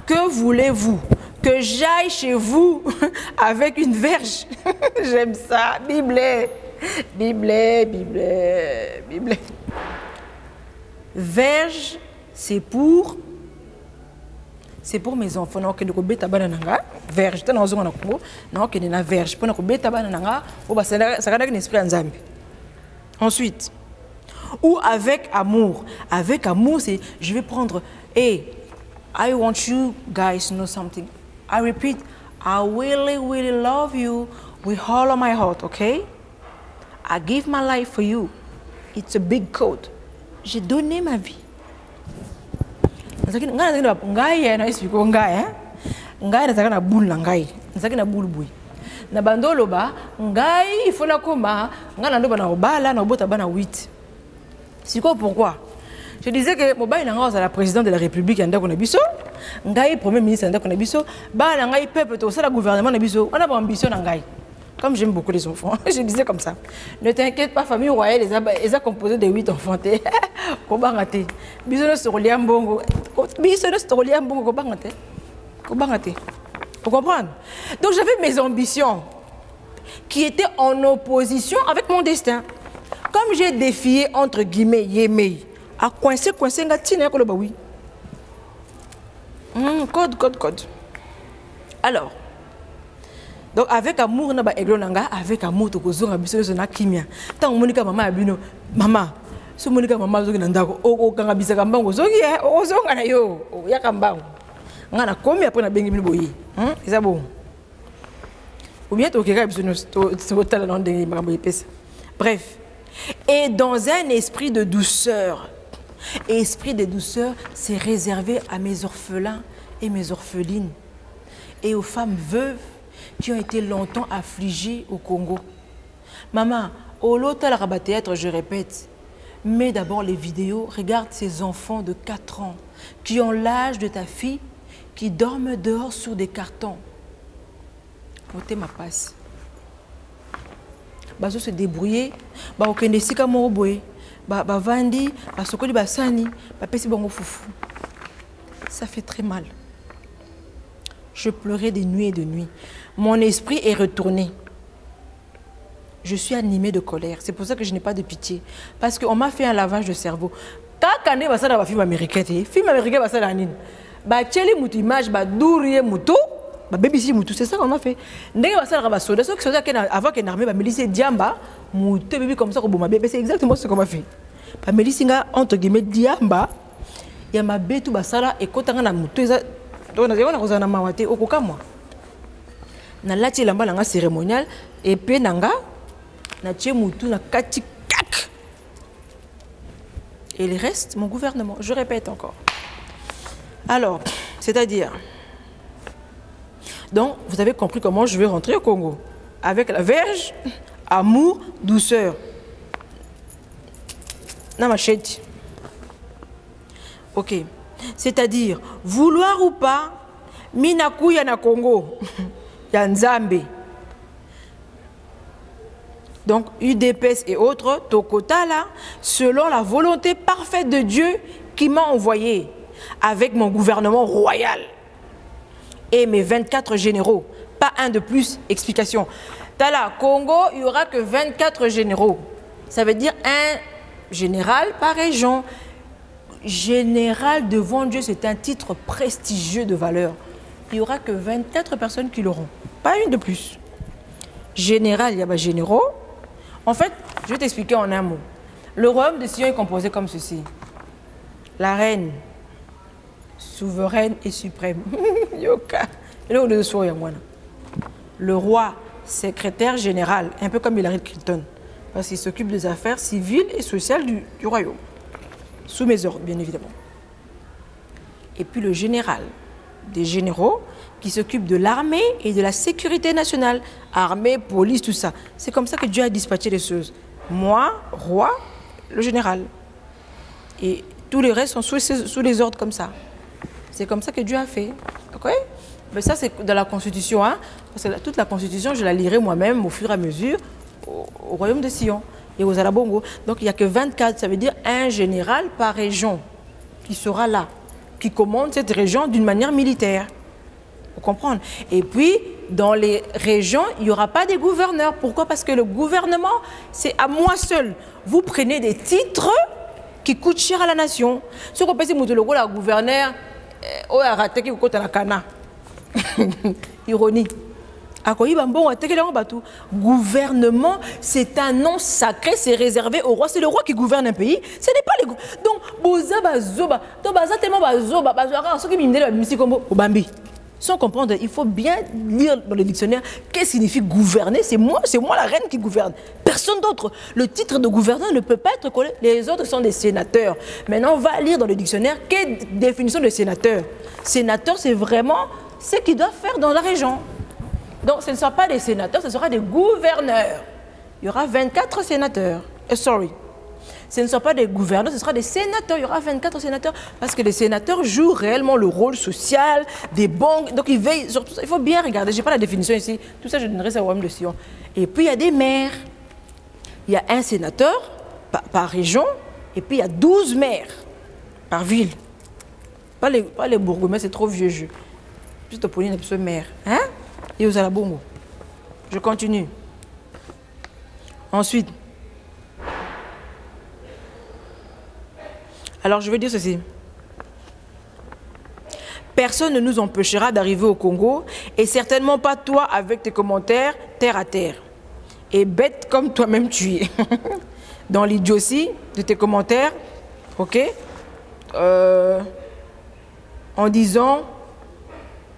Que voulez-vous? Que j'aille chez vous avec une verge? J'aime ça. Bible. Verge, c'est pour mes enfants. Non, que ne beta banana verge. T'as n'osé en Congo. Non, que ne verge. Pour ne beta banana, ça a un esprit en Zambie. Ensuite, ou avec amour. Avec amour, c'est je vais prendre. Hey, I want you guys to know something. I repeat, I really, really love you with all of my heart. Okay? I give my life for you. It's a big code. J'ai donné ma vie. Ngai na explique ngai hein ngai na zakana boule na ngai zakana boule boui na bandolo ba ngai il faut la koma ngana ndo bana obala na obota bana 8 siko pourquoi je disais que mobile na ngao za la président de la République ndako na biso ngai premier ministre ndako na biso ba na ngai peuple to ça la gouvernement na biso on a pas ambition na ngai. Comme j'aime beaucoup les enfants, je disais comme ça. Ne t'inquiète pas, famille royale, ils ont composé de 8 enfants. Comment rater? Bisous sur Liambongo. Bisous sur Liambongo, comment rater? Vous comprenez? Donc j'avais mes ambitions qui étaient en opposition avec mon destin. Comme j'ai défié, entre guillemets, Yémei, A coincé, nga tine ko ba oui. Code. Alors, donc avec amour na ba eglo nanga, avec amour to kozonga biso na kimia. Tant monika mama abino, mama. So monika mama zo na ndako, o kanga bisaka mbango zoki o zonga na yo, o yaka mbango. Nga na komi après na bengi bino boyi. Eza bon. Ou bien to keka biso to tala na ndenge makambo epesa. Bref. Et dans un esprit de douceur. Esprit de douceur, c'est réservé à mes orphelins et mes orphelines et aux femmes veuves qui ont été longtemps affligées au Congo. Maman, au lotal rabat-théâtre, je répète, mets d'abord les vidéos, regarde ces enfants de 4 ans qui ont l'âge de ta fille, qui dorment dehors sur des cartons. Portez ma passe. Bazo se débrouiller, ba okende sika moko boye, ba vandi, ba sokoli ba sani, ba pesi bango foufou. Ça fait très mal. Je pleurais des nuits et de nuits. Mon esprit est retourné. Je suis animée de colère. C'est pour ça que je n'ai pas de pitié. Parce qu'on m'a fait un lavage de cerveau. Quand on est dans un film américain, film américain, c'est la nine. Ba tcheli mutu image, ba dourie mutu. C'est ça qu'on a fait. Avant qu'une armée, Mélissa Diamba, bébé comme ça, c'est exactement ce qu'on a fait. Mélissa, entre guillemets, Diamba, il y a ma bête tout basala et quand on a mouté, on a mawate au kokamwa. Na lati lamba langa cérémonial et puis nanga na tché moutou na kati kak. Et le reste, mon gouvernement. Je répète encore. Alors, c'est-à-dire. Donc, vous avez compris comment je vais rentrer au Congo. Avec la verge, amour, douceur. Namacheti. Ok. C'est-à-dire, vouloir ou pas, minaku ya na Congo, ya Nzambe. Donc, UDPS et autres, Tokota là, selon la volonté parfaite de Dieu qui m'a envoyé avec mon gouvernement royal. Et mes 24 généraux. Pas un de plus. Explication. Tala, Congo, il n'y aura que 24 généraux. Ça veut dire un général par région. Général devant Dieu, c'est un titre prestigieux de valeur. Il n'y aura que 24 personnes qui l'auront. Pas une de plus. Général, il y a des généraux. En fait, je vais t'expliquer en un mot. Le royaume de Sion est composé comme ceci. La reine, souveraine et suprême. Le roi, secrétaire général, un peu comme Hillary Clinton, parce qu'il s'occupe des affaires civiles et sociales du royaume, sous mes ordres, bien évidemment. Et puis le général, des généraux qui s'occupent de l'armée et de la sécurité nationale, armée, police, tout ça. C'est comme ça que Dieu a dispatché les choses. Moi, roi, le général. Et tous les restes sont sous les ordres comme ça. C'est comme ça que Dieu a fait. Okay? Mais ça, c'est dans la Constitution. Hein? Parce que toute la Constitution, je la lirai moi-même au fur et à mesure au royaume de Sion et aux Alabongo. Donc, il n'y a que 24. Ça veut dire un général par région qui sera là, qui commande cette région d'une manière militaire. Vous comprenez? Et puis, dans les régions, il n'y aura pas de gouverneurs. Pourquoi? Parce que le gouvernement, c'est à moi seul. Vous prenez des titres qui coûtent cher à la nation. Ce qu'on peut dire, le gouverneur, ironie. Gouvernement, c'est un nom sacré, c'est réservé au roi. C'est le roi qui gouverne un pays. Ce n'est pas les donc, sans comprendre, il faut bien lire dans le dictionnaire qu'est-ce qui signifie gouverner. C'est moi la reine qui gouverne. Personne d'autre. Le titre de gouverneur ne peut pas être collé. Les autres sont des sénateurs. Maintenant, on va lire dans le dictionnaire quelle définition de sénateur. Sénateur, c'est vraiment ce qu'ils doivent faire dans la région. Donc, ce ne sera pas des sénateurs, ce sera des gouverneurs. Il y aura 24 sénateurs. Ce ne sera pas des gouverneurs, ce sera des sénateurs. Il y aura 24 sénateurs parce que les sénateurs jouent réellement le rôle social des banques. Donc, ils veillent sur tout ça. Il faut bien regarder. Je n'ai pas la définition ici. Tout ça, je donnerai ça au royaume de Sion. Et puis, il y a des maires. Il y a un sénateur par région. Et puis, il y a 12 maires par ville. Pas les bourgmestres, c'est trop vieux jeu. Juste pour une personne maire. Hein? Et aux Alabongo. Je continue. Ensuite. Alors, je veux dire ceci. Personne ne nous empêchera d'arriver au Congo et certainement pas toi avec tes commentaires terre à terre. Et bête comme toi-même tu es. Dans l'idiotie de tes commentaires, ok, en disant...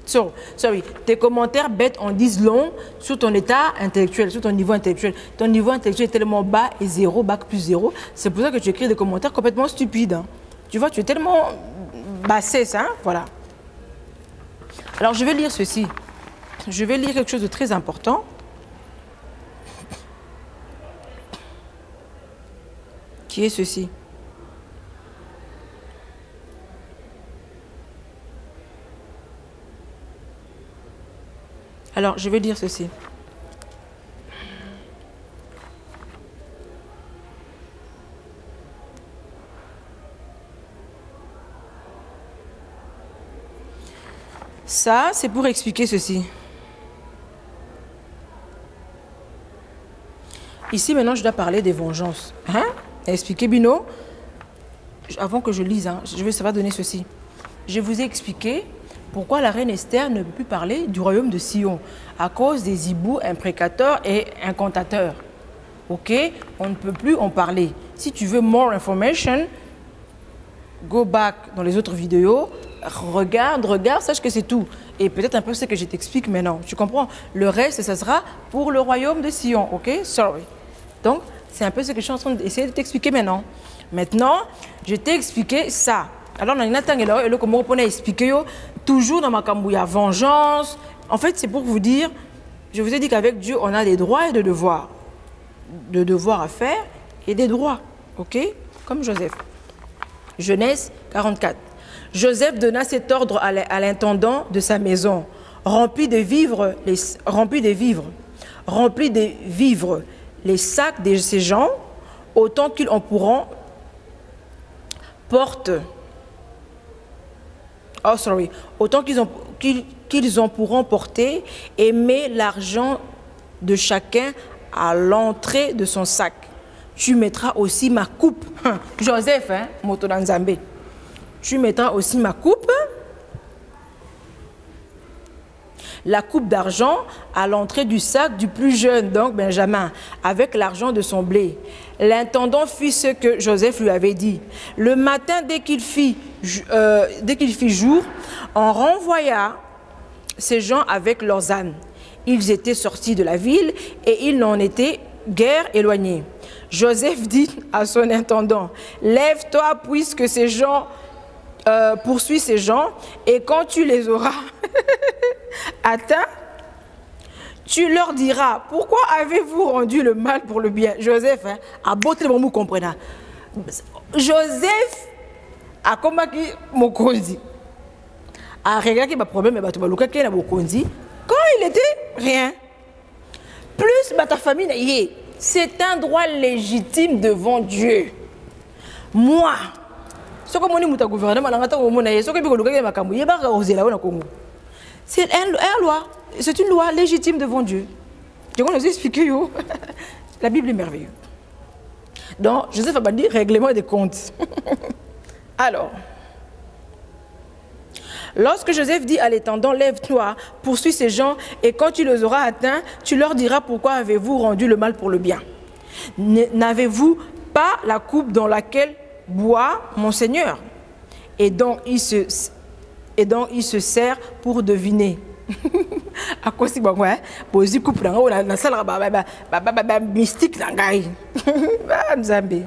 Sorry, tes commentaires bêtes en disent long sur ton état intellectuel, sur ton niveau intellectuel. Ton niveau intellectuel est tellement bas et zéro, bac plus zéro. C'est pour ça que tu écris des commentaires complètement stupides. Hein. Tu vois, tu es tellement bassesse, hein, voilà. Alors, je vais lire ceci. Je vais lire quelque chose de très important. Qui est ceci. Alors, je vais dire ceci. Ça, c'est pour expliquer ceci. Ici, maintenant, je dois parler des vengeances. Hein? Expliquer, Bino. Avant que je lise, hein, ça va donner ceci. Je vous ai expliqué pourquoi la reine Esther ne peut plus parler du royaume de Sion à cause des hiboux, imprécateurs et incantateurs. Ok? On ne peut plus en parler. Si tu veux more information, go back dans les autres vidéos, regarde, sache que c'est tout. Et peut-être un peu ce que je t'explique maintenant. Tu comprends? Le reste, ça sera pour le royaume de Sion. Ok? Sorry. Donc, c'est un peu ce que je suis en train d'essayer de t'expliquer maintenant. Maintenant, je t'ai expliqué ça. Alors, on a comment on a expliqué toujours dans ma cambouille vengeance. En fait, c'est pour vous dire, je vous ai dit qu'avec Dieu, on a des droits et des devoirs. Des devoirs à faire et des droits. Ok? Comme Joseph. Genèse 44. Joseph donna cet ordre à l'intendant de sa maison. Remplis de vivres les sacs de ces gens, autant qu'ils en pourront autant qu'ils en pourront porter, et mets l'argent de chacun à l'entrée de son sac. Tu mettras aussi ma coupe. Joseph, hein, Motodanzambe. Tu mettras aussi ma coupe, la coupe d'argent à l'entrée du sac du plus jeune, donc Benjamin, avec l'argent de son blé. L'intendant fit ce que Joseph lui avait dit. Le matin, dès qu'il fit jour, on renvoya ces gens avec leurs ânes. Ils étaient sortis de la ville et ils n'en étaient guère éloignés. Joseph dit à son intendant, « Lève-toi puisque ces gens... poursuis ces gens, et quand tu les auras atteints, tu leur diras, pourquoi avez-vous rendu le mal pour le bien? Joseph, hein, a beauté le mot comprenant. Joseph a combattu mon condi. A regardé ma problème, quand il était rien. Plus ta famille, c'est un droit légitime devant Dieu. Moi, c'est une loi légitime devant Dieu. Je vais vous expliquer. La Bible est merveilleuse. Donc, Joseph a dit règlement des comptes. Alors, lorsque Joseph dit à l'intendant, lève-toi, poursuis ces gens, et quand tu les auras atteints, tu leur diras pourquoi avez-vous rendu le mal pour le bien. N'avez-vous pas la coupe dans laquelle boit mon Seigneur? Et donc il se sert pour deviner. À quoi c'est bon, ouais? Posi coupe dans la salle mystique Nzambe.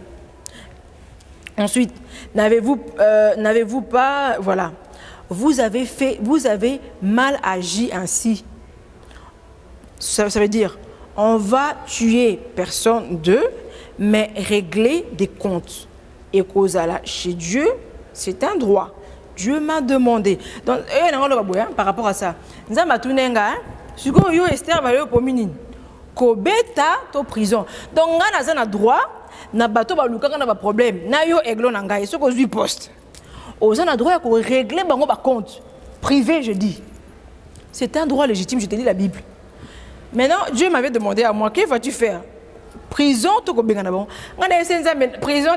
Ensuite, n'avez-vous pas, voilà, vous avez mal agi ainsi. Ça veut dire, on va tuer personne d'eux, mais régler des comptes. Et cause à la chez Dieu, c'est un droit. Dieu m'a demandé. Donc, par rapport à ça, nous avons tout si vous Esther va aller pour minine, kobeta to prison. Donc, on a un droit, na bateau ba luka na ba problème, na yo eglo na ngai, ce que je poste. On a droit de régler bango ba compte privé, je dis. C'est un droit légitime, je te dis la Bible. Maintenant, Dieu m'avait demandé à moi, que vas-tu faire? Prison, to ko benga na bon. Ngana prison,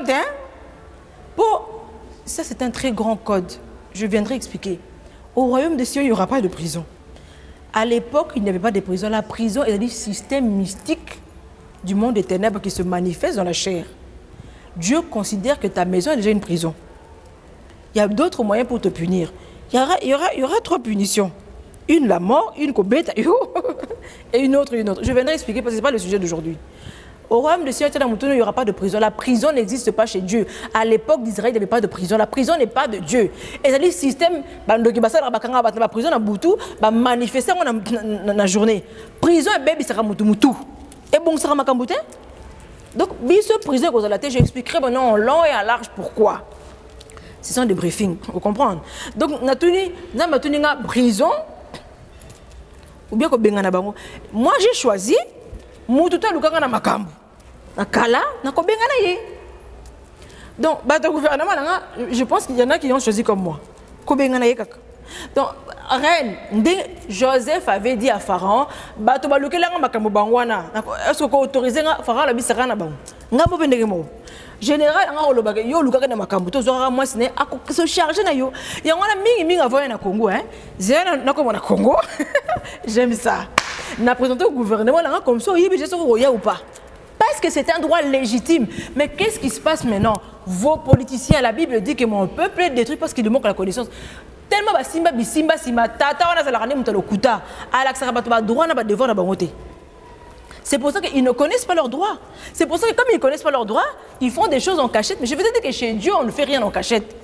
pour ça c'est un très grand code. Je viendrai expliquer. Au royaume des cieux, il n'y aura pas de prison. À l'époque, il n'y avait pas de prison. La prison est un système mystique du monde des ténèbres qui se manifeste dans la chair. Dieu considère que ta maison est déjà une prison. Il y a d'autres moyens pour te punir. Il y aura 3 punitions. Une, la mort, une kobeta, et une autre. Je viendrai expliquer parce que ce n'est pas le sujet d'aujourd'hui. Au royaume de Sion, il n'y aura pas de prison. La prison n'existe pas chez Dieu. À l'époque d'Israël, il n'y avait pas de prison. La prison n'est pas de Dieu. Et c'est-à-dire le système, la prison dans Boutou, manifester dans la journée. Prison et bébé, c'est Moutou. Et bon, c'est Makamboute. Donc, biso prison, j'expliquerai maintenant en long et en large pourquoi. Ce sont des briefings, vous comprenez? Donc, nous avons une prison, ou bien moi j'ai choisi, Moutouta Lukanga na Makambu. Nakala, Nakobengana ye. Donc, le gouvernement, je pense qu'il y en a qui ont choisi comme moi. Kobengana ye kaka. Donc, reine, Joseph avait dit à Pharaon, est-ce que vous autorisez Pharaon à bisara na bango? Ngabo bendegemo. Général, yo lukaka na makambu to zora moi sine se charger na yo. Ya ngona mingi avoya na Congo hein. Zena na ko na Congo. J'aime ça. Na présenté au gouvernement là comme ça, yebi je sais ou pas. Parce que c'est un droit légitime. Mais qu'est-ce qui se passe maintenant? Vos politiciens, la Bible dit que mon peuple est détruit parce qu'il lui manque la connaissance. Tellement simba tata on a ça la rane mutalokuta. Alaxa ba droit na ba devoir na bangote. C'est pour ça qu'ils ne connaissent pas leurs droits. C'est pour ça que comme ils ne connaissent pas leurs droits, ils font des choses en cachette. Mais je veux dire que chez Dieu, on ne fait rien en cachette.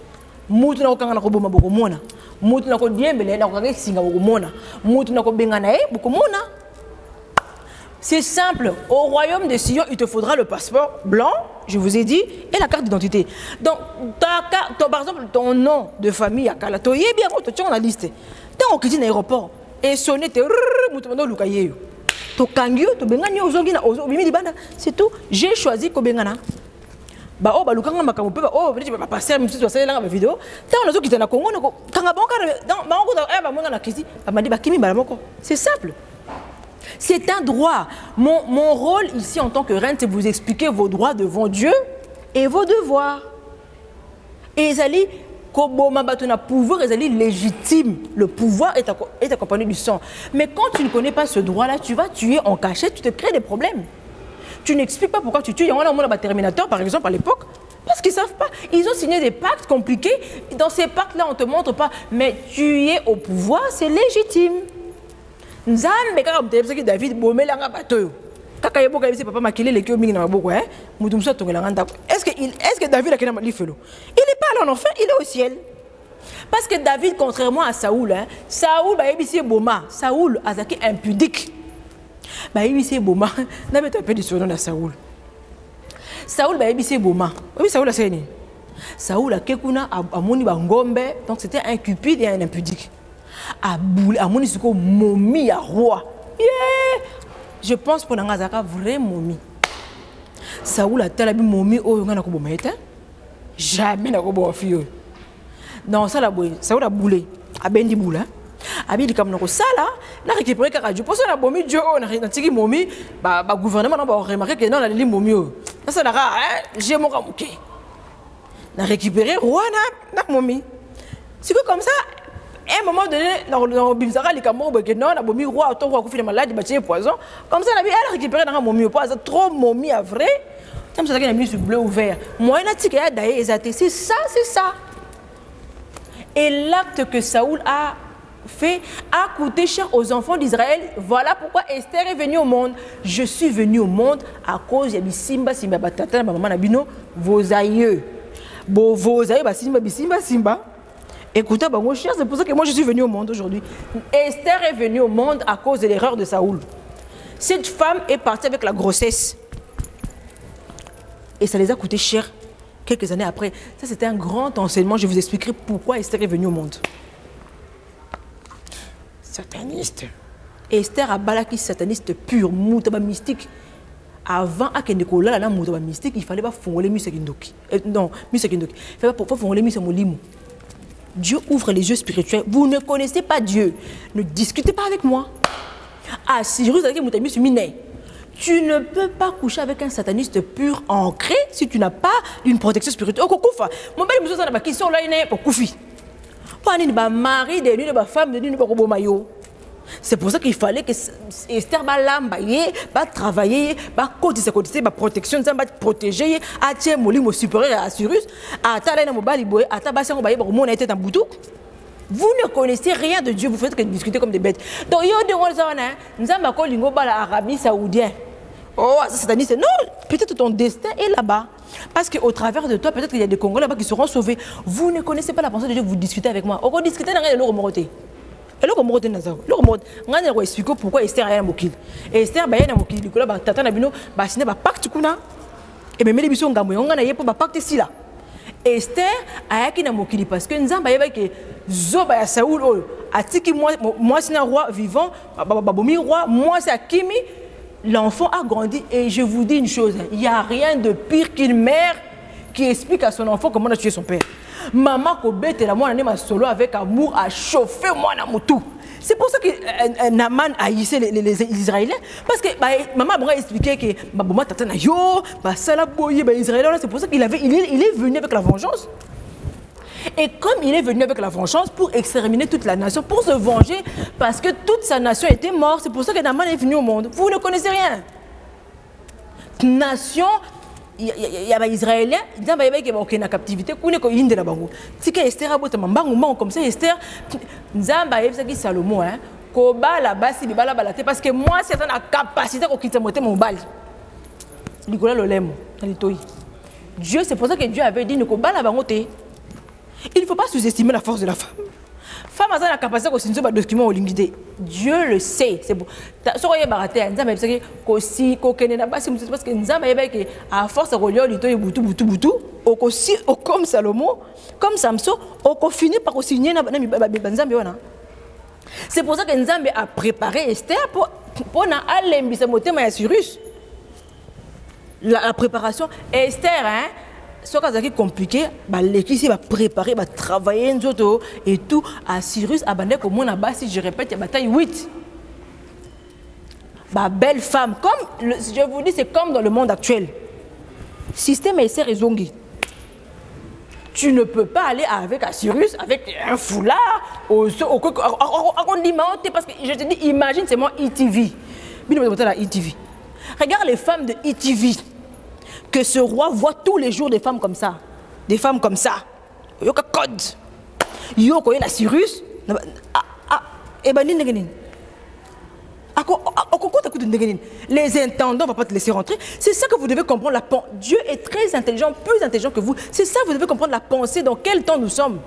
C'est simple. Au royaume de Sion, il te faudra le passeport blanc, je vous ai dit, et la carte d'identité. Donc, par exemple, ton nom de famille, tu es bien tu as la liste. Tu es au l'aéroport et sonné, tu es c'est tout. J'ai choisi Kobengana. C'est simple. C'est un droit. Mon rôle ici en tant que reine, c'est de vous expliquer vos droits devant Dieu et vos devoirs. Et Ezali, pouvoir est légitime. Le pouvoir est accompagné du sang. Mais quand tu ne connais pas ce droit-là, tu vas tuer en cachette, tu te crées des problèmes. Tu n'expliques pas pourquoi tu tues. Il y a un Terminator, par exemple, à l'époque, parce qu'ils ne savent pas. Ils ont signé des pactes compliqués. Dans ces pactes-là, on ne te montre pas. Mais tu es au pouvoir, c'est légitime. Nzambe kaka mutebisa ki David bomela nga bato. Kaka yeboka yebisa papa makile le kyo mingi na maboko hein. Mutu muso tongela nga ndako. Est-ce que David a kena lifelo? Il n'est pas là en enfer, il est au ciel. Parce que David, contrairement à Saoul, hein, Saoul ba yebisi boma, Saoul azaki impudique. Ba yebisi boma, na beto pe de son na Saoul. Saoul ba yebisi boma. Oui, Saoul a seni. Saoul a kekuna amoni ba ngombe, donc c'était un cupide et un impudique. À boule, à mon isoko momie à roi. Yeah! Je pense pour Nangazaka vrai momie. Saoul a tel momie au Yongana Kobometa. Jamais n'a pas fille. Non, ça la boule. Saoul a boulé. A bendi boule. A bendi comme nous ça là. N'a récupéré car je pense que la momie Dieu on a tiré momie. Bah gouvernement n'a pas remarqué que non la li momie. Ça la ra hein. J'ai mon ramouké. N'a récupéré roi na momie. C'est que comme ça. À un moment donné, dans le Bimsara, les Cameroun, non, la momie roi, autant roi, qui fait malade, il bâtit poison. Comme ça, elle a récupéré dans la momie, pas trop momie à vrai. Comme ça, elle a mis sur bleu ou vert. Moi, elle a dit qu'elle a d'ailleurs, c'est ça, c'est ça. Et l'acte que Saoul a fait a coûté cher aux enfants d'Israël. Voilà pourquoi Esther est venue au monde. Je suis venue au monde à cause de Simba, Batata, maman Nabino, vos aïeux. Vos aïeux, Simba. Écoutez, c'est pour ça que moi je suis venue au monde aujourd'hui. Esther est venue au monde à cause de l'erreur de Saoul. Cette femme est partie avec la grossesse. Et ça les a coûté cher quelques années après. Ça c'était un grand enseignement. Je vous expliquerai pourquoi Esther est venue au monde. Sataniste. Esther a balaki sataniste pur, moutaba mystique. Avant à Kendekola, la moutaba mystique, il fallait pas fondre les musakindoki. Non, musakindoki. Il fallait pas fondre les musamolimu. Dieu ouvre les yeux spirituels. Vous ne connaissez pas Dieu. Ne discutez pas avec moi. Ah, si je vous ai dit que Tu ne peux pas coucher avec un sataniste pur ancré si tu n'as pas une protection spirituelle. Mon bel monsieur, qui sont là, il n'est pas koufi. Pas ni mari de lui, de femme de lui, de maillot. C'est pour ça qu'il fallait que Esther va travailler, va cotiser, va protection, va protéger, à tiens molimo supérieur à Cyrus, à Talena Mobali Boy, à Tabassan Baye, mon était en boutou. Vous ne connaissez rien de Dieu, vous faites que discuter comme des bêtes. Donc, il y a des gens nous avons lingo bala Arabie Saoudienne. Oh, c'est non, peut-être ton destin est là-bas. Parce qu'au travers de toi, peut-être qu'il y a des Congolais là-bas qui seront sauvés. Vous ne connaissez pas la pensée de Dieu, vous discutez avec moi. On discute dans rien de l'Oromoroté. Et l'Oromoroté, on va expliquer pourquoi Esther a un mokil. Esther a un mokil. Tata Nabino, signé un pacte. Et même les bisons, on a un pacte ici là. Esther a un mokil parce que nous avons que Zoba ya Saoul, Atiki, moi c'est un roi vivant, Babomi roi, moi c'est Akimi. L'enfant a grandi et je vous dis une chose, il n'y a rien de pire qu'une mère qui explique à son enfant comment on a tué son père. Maman Kobete, la moi on a solo avec amour à chauffer moi na moutou. C'est pour ça que Naman haïssait les Israéliens. Parce que maman m'a expliqué que Baboma Tatana yo, Salaboye, les Israéliens, c'est pour ça qu'il est venu avec la vengeance. Et comme il est venu avec la vengeance pour exterminer toute la nation, pour se venger, parce que toute sa nation était morte, c'est pour ça que Naman est venu au monde. Vous ne connaissez rien. Nation, il y a des Israéliens, il y a des gens qui sont en captivité, qui sont en captivité. Si Esther a été comme ça, Esther, Nzamba est Salomon, parce que moi, c'est la capacité de quitter mon bal. Dieu, c'est pour ça que Dieu avait dit que il ne faut pas sous-estimer la force de la femme. Femme a la capacité de signer des documents au limité. Dieu le sait. C'est bon. Si vous avez baraté, vous avez aussi parce que nous avons à force de relier le boutou, comme Salomon, comme Samson, on finit par signer. C'est pour ça que nous avons préparé Esther pour aller à Cyrus. La préparation. Esther, hein? Ce qui est compliqué, l'équipe va préparer, va travailler et tout. À Cyrus, à Bandé, comme on a bas, si je répète, il y a bataille 8. Belle femme, comme je vous dis, c'est comme dans le monde actuel. Système et Zongi. Tu ne peux pas aller avec Cyrus, avec un foulard, au condiment, parce que je te dis, imagine, c'est moi ETV. Regarde les femmes de ETV. Que ce roi voit tous les jours des femmes comme ça. Des femmes comme ça. Il y a un code. Il y a un Cyrus. Les intendants ne vont pas te laisser rentrer. C'est ça que vous devez comprendre. Dieu est très intelligent, plus intelligent que vous. C'est ça que vous devez comprendre la pensée, dans quel temps nous sommes.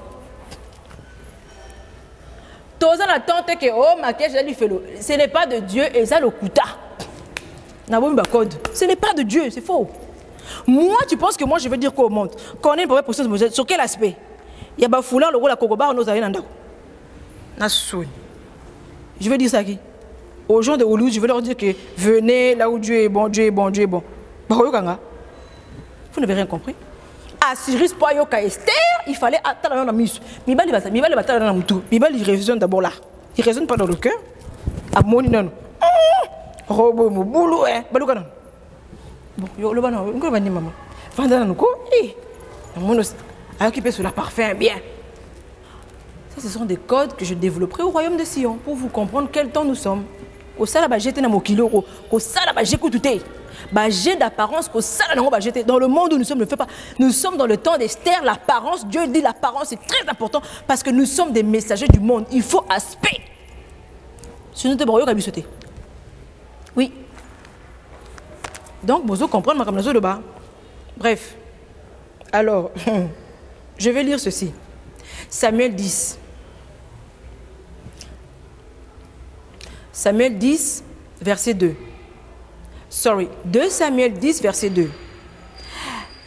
Ce n'est pas de Dieu et ça le coûta. Ce n'est pas de Dieu, c'est faux. Moi, tu penses que moi, je veux dire quoi au monde? Quand on est une première position, sur quel aspect? Il y a Bafoula, le rôle à Kokobar, nous avons un je veux dire ça qui? Aux gens de Hollywood, je veux leur dire que venez là où Dieu est bon, Dieu est bon, Dieu est bon. Vous n'avez rien compris. À Cyrus, Poyoka, Esther, il fallait attendre dans la mise. Mibali va attendre dans la moutou. Mibali, il résonne d'abord là. Il ne résonne pas dans le cœur. À mon non. Robo, mon boulot, hein. Baloukanon. Bon, le banon, on va dire maman. Vendant nous quoi? Mon a occupé sur la parfum bien. Ça, ce sont des codes que je développerai au royaume de Sion pour vous comprendre quel temps nous sommes. Au salaba j'étais dans mon kilo, au salaba j'écoute tout. J'ai d'apparence qu'au salaba j'étais dans le monde où nous sommes ne fait pas. Nous sommes dans le temps d'Esther. L'apparence, Dieu dit l'apparence est très important parce que nous sommes des messagers du monde. Il faut aspect. Sinon, tu vas sauter. Oui. Donc, vous comprenez comme le bas. Bref. Alors, je vais lire ceci. Samuel 10. Samuel 10, verset 2. 2 Samuel 10, verset 2.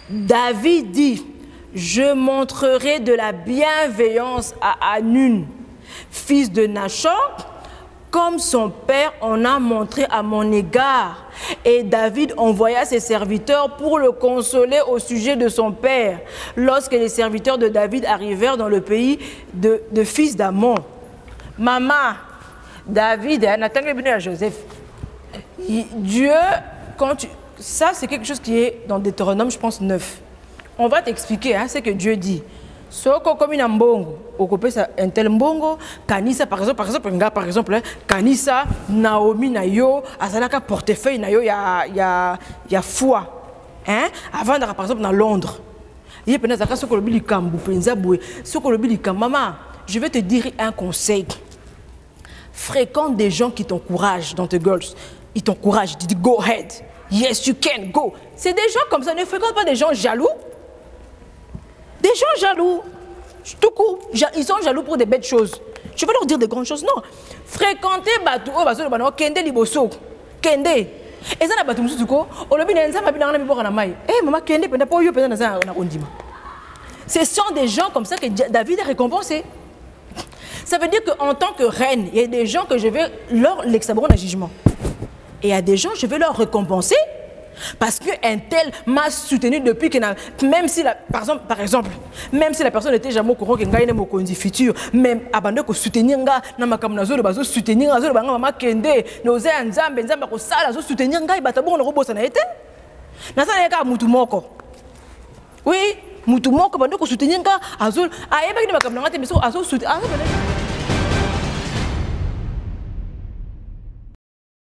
David dit, je montrerai de la bienveillance à Hanun, fils de Nachor, comme son père en a montré à mon égard. Et David envoya ses serviteurs pour le consoler au sujet de son père, lorsque les serviteurs de David arrivèrent dans le pays de fils d'Amon. Maman, David, Nathan est venu à Joseph. Dieu, quand tu... Ça, c'est quelque chose qui est dans Deutéronome, je pense, 9. On va t'expliquer, hein, ce que Dieu dit. Soko comme une mbongo, occupé ça un tel mbongo, kanisa par exemple, hein, kanisa Naomi na yo, azalaka portefeuille na yo ya foi, hein, avant d'aller par exemple dans Londres. Il y a peut-être ça soko le bili kambu penza boué, soko le bili kam maman, je vais te dire un conseil. Fréquente des gens qui t'encouragent dans tes goals, ils t'encouragent, ils disent go ahead, yes you can go. C'est des gens comme ça, ne fréquente pas des gens jaloux. Des gens jaloux, tout court, ils sont jaloux pour des belles choses. Je vais leur dire des grandes choses, non. Fréquenter Batou, Kende Liboso, Kende. Et ça n'a pas tout le monde. Ce sont des gens comme ça que David a récompensé. Ça veut dire qu'en tant que reine, il y a des gens que je vais leur l'exabron à jugement. Et il y a des gens, je vais leur récompenser. Parce qu'un tel m'a soutenu depuis que même si par exemple, même si la personne était jamais au courant que ngaine mo kondi futur, même abandonné ko soutenir nga na makamnazo le bazo soutenir ngazo le banga mama kende noze nzambe ko sala zo soutenir nga ibata bon robo ça na été na ça ka mutu moko. Oui, mutu moko bando ko soutenir nga azul ayeba ni makamnanga te biso azul soutenir